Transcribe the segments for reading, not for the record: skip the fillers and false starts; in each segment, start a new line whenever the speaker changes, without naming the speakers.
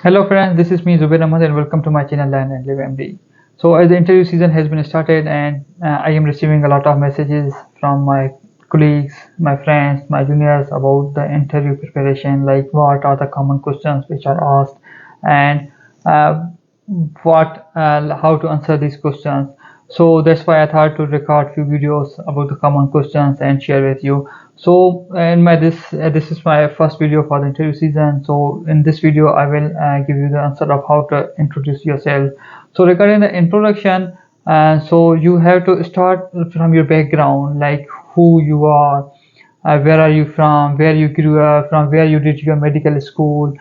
Hello friends, this is me Zubair Ahmad and welcome to my channel Learn and Live MD. So as the interview season has been started and I am receiving a lot of messages from my colleagues, my friends, my juniors about the interview preparation, like what are the common questions which are asked and uh, how to answer these questions. So that's why I thought to record few videos about the common questions and share with you. So in my this is my first video for the interview season. So in this video I will give you the answer of how to introduce yourself. So regarding the introduction, so you have to start from your background, like who you are, where are you from, where you grew up, from where you did your medical school,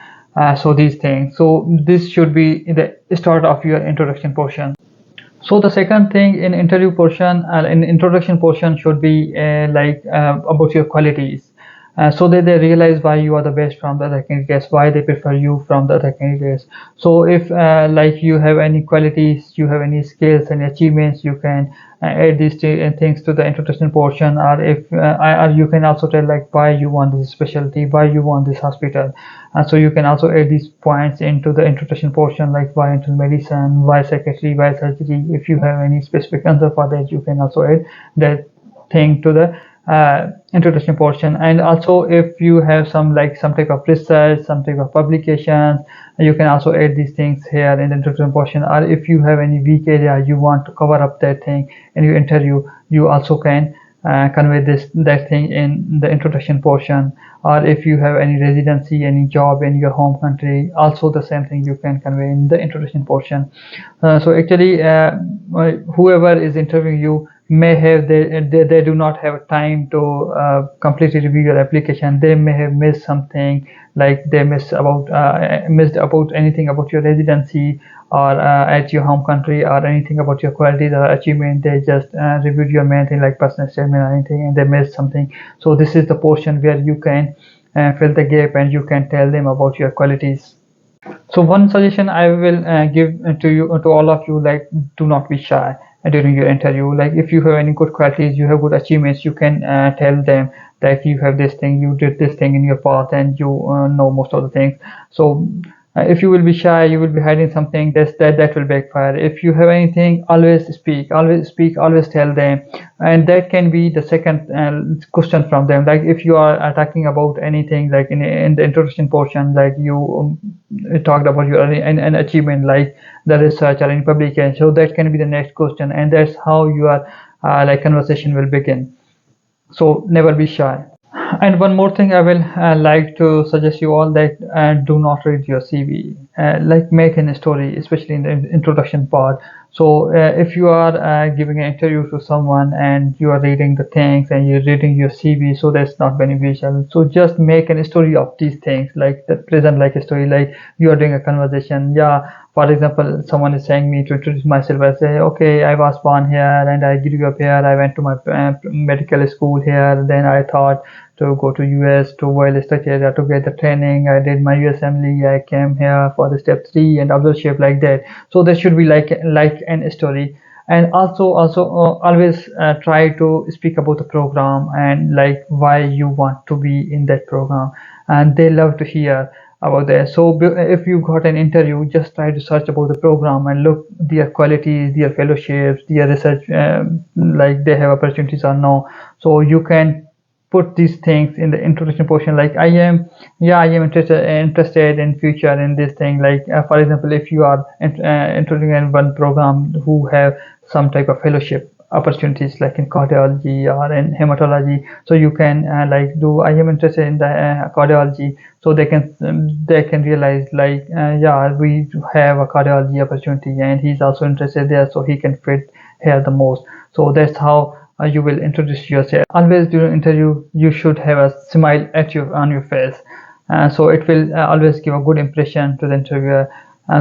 so these things. So this should be the start of your introduction portion. So the second thing in interview portion, in introduction portion should be about your qualities, so that they realize why you are the best from the other candidates, why they prefer you from the other candidates. So if like you have any qualities, you have any skills and achievements, you can add these things to the introduction portion, or if or you can also tell like why you want this specialty, why you want this hospital. So you can also add these points into the introduction portion, like why internal medicine, why psychiatry, why surgery. If you have any specific answer for that, you can also add that thing to the introduction portion. And also if you have some type of research, some type of publications, you can also add these things here in the introduction portion. Or if you have any weak area you want to cover up that thing in your interview, you also can convey that thing in the introduction portion. Or if you have any residency, any job in your home country, also the same thing you can convey in the introduction portion. So actually whoever is interviewing you may have they do not have time to completely review your application. They may have missed something, like they missed about anything about your residency, or at your home country, or anything about your qualities or achievement. They just reviewed your main thing like personal statement or anything, and they missed something. So this is the portion where you can fill the gap and you can tell them about your qualities. So one suggestion I will give to you, to all of you, like do not be shy during your interview. Like if you have any good qualities, you have good achievements, you can tell them that you have this thing, you did this thing in your past, and you know most of the things. So if you will be shy, you will be hiding something, that will backfire. If you have anything, always speak, always speak, always tell them. And that can be the second question from them. Like if you are talking about anything, like in the introduction portion, like you talked about your an achievement, like the research or in publication, so that can be the next question, and that's how your like conversation will begin. So never be shy. And one more thing I will like to suggest you all, that do not read your CV. Like make a story, especially in the introduction part. So if you are giving an interview to someone and you are reading the things and you're reading your CV, so that's not beneficial. So just make a story of these things, like the present like a story, like you are doing a conversation. Yeah, for example, someone is saying me to introduce myself. I say, okay, I was born here and I grew up here. I went to my medical school here. Then I thought to go to US to well study area to get the training. I did my USMLE. I came here for the step 3 and observership, like that. So there should be like an story. And also always try to speak about the program and like why you want to be in that program. And they love to hear about that. So if you got an interview, just try to search about the program and look their qualities, their fellowships, their research, like they have opportunities or no. So you can put these things in the introduction portion, like I am interested in future in this thing. Like for example, if you are introducing in one program who have some type of fellowship opportunities, like in cardiology or in hematology, so you can like do I am interested in the cardiology. So they can realize like yeah, we have a cardiology opportunity and he's also interested there, so he can fit here the most. So that's how you will introduce yourself. Always during interview you should have a smile on your face, so it will always give a good impression to the interviewer.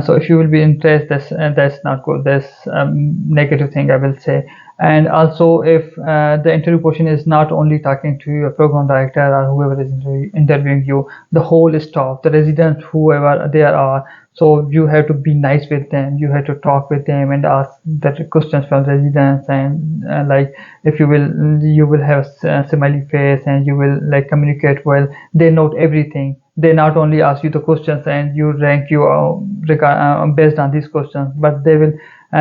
So if you will be impressed, that's not good, that's negative thing I will say. And also, if the interview portion is not only talking to your program director or whoever is interviewing you, the whole staff, the residents, whoever they are, so you have to be nice with them, you have to talk with them and ask the questions from residents. And like, if you will have a smiley face and you will like communicate well. They note everything. They not only ask you the questions and you rank you based on these questions, but they will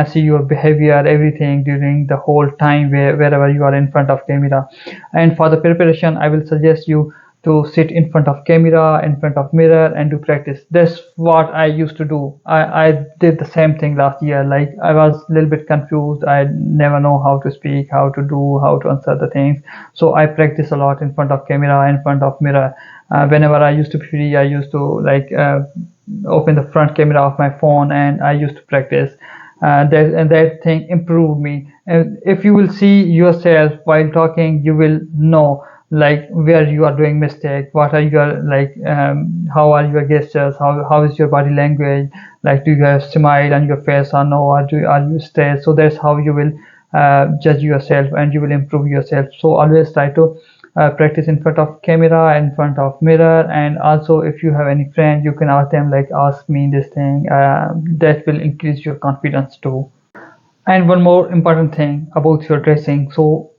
see your behavior, everything during the whole time wherever you are in front of camera. And for the preparation, I will suggest you to sit in front of camera, in front of mirror, and to practice. That's what I used to do. I did the same thing last year. Like, I was a little bit confused. I never know how to speak, how to do, how to answer the things. So I practice a lot in front of camera, in front of mirror. Whenever I used to be free, I used to like open the front camera of my phone and I used to practice. That thing improved me. And if you will see yourself while talking, you will know like where you are doing mistake, what are your like how are your gestures, how is your body language, like do you have smile on your face or no, or are you stressed. So that's how you will judge yourself and you will improve yourself. So always try to practice in front of camera, in front of mirror. And also, if you have any friend, you can ask them like, ask me this thing. That will increase your confidence too. And one more important thing about your dressing. So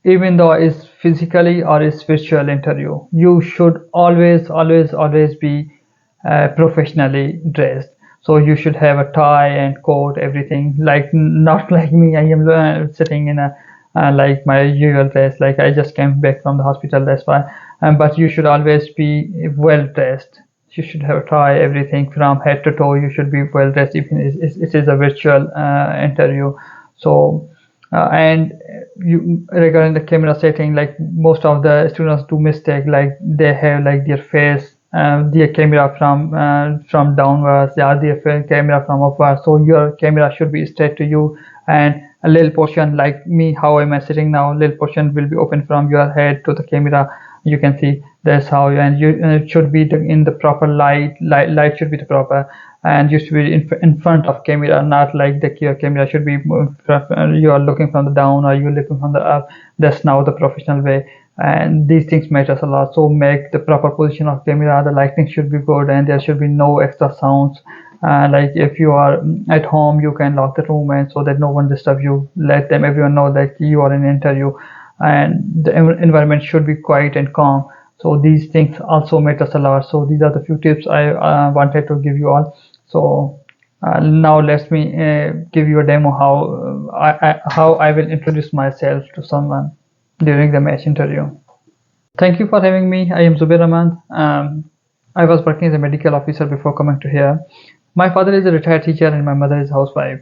even though it's physically or it's virtual interview, you should always be professionally dressed. So you should have a tie and coat, everything. Like, not like me. I am sitting in a like my usual dress. Like, I just came back from the hospital. That's why. But you should always be well dressed. You should have a tie, everything from head to toe. You should be well dressed, even it is a virtual interview. So and you, regarding the camera setting, like most of the students do mistake, like they have like their face, their camera from downwards, yeah, their camera from upwards. So your camera should be straight to you, and a little portion, like me, how am I sitting now, little portion will be open from your head to the camera. You can see that's how. And it should be in the proper light should be the proper, and you should be in front of camera, not like your camera should be you are looking from the down or you're looking from the up. That's now the professional way. And these things matters a lot. So make the proper position of camera, the lighting should be good, and there should be no extra sounds. Like, if you are at home, you can lock the room, and so that no one disturb you. Let everyone know that you are in an interview, and the environment should be quiet and calm. So these things also matters a lot. So these are the few tips I wanted to give you all. So now let me give you a demo how I will introduce myself to someone during the match interview. Thank you for having me. I am Zubair Rahman. I was working as a medical officer before coming to here. My father is a retired teacher and my mother is a housewife.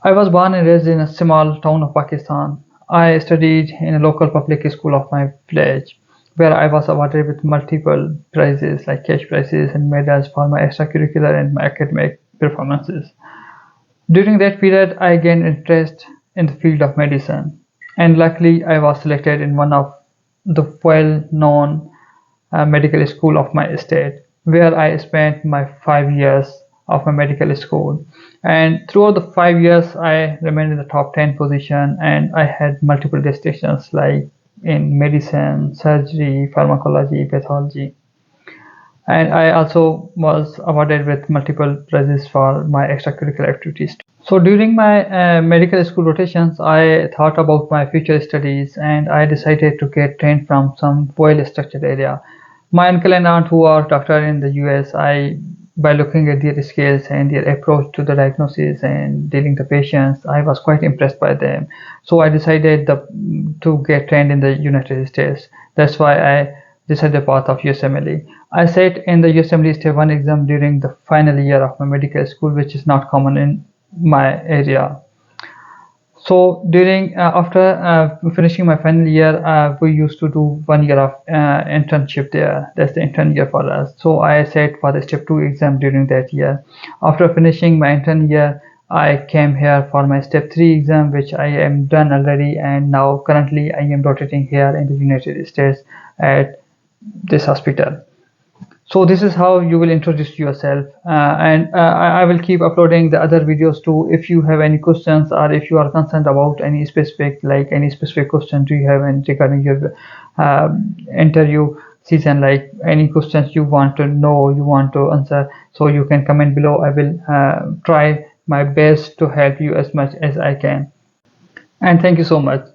I was born and raised in a small town of Pakistan. I studied in a local public school of my village, where I was awarded with multiple prizes like cash prizes and medals for my extracurricular and my academic performances. During that period, I gained interest in the field of medicine, and luckily I was selected in one of the well-known medical school of my state, where I spent my 5 years of my medical school. And throughout the 5 years, I remained in the top 10 position, and I had multiple distinctions like in medicine, surgery, pharmacology, pathology. And I also was awarded with multiple prizes for my extracurricular activities. So during my medical school rotations, I thought about my future studies and I decided to get trained from some well-structured area. My uncle and aunt, who are doctors in the US, by looking at their skills and their approach to the diagnosis and dealing the patients, I was quite impressed by them. So I decided to get trained in the United States. That's why I decided the path of USMLE. I sat in the USMLE Step 1 exam during the final year of my medical school, which is not common in my area. So during after finishing my final year, we used to do 1 year of internship there. That's the intern year for us. So I sat for the Step 2 exam during that year. After finishing my intern year, I came here for my Step 3 exam, which I am done already, and now currently I am rotating here in the United States at this hospital. So this is how you will introduce yourself, and I will keep uploading the other videos too. If you have any questions or if you are concerned about any specific, like any specific question do you have any regarding your interview season, like any questions you want to know, you want to answer, so you can comment below. I will try my best to help you as much as I can. And thank you so much.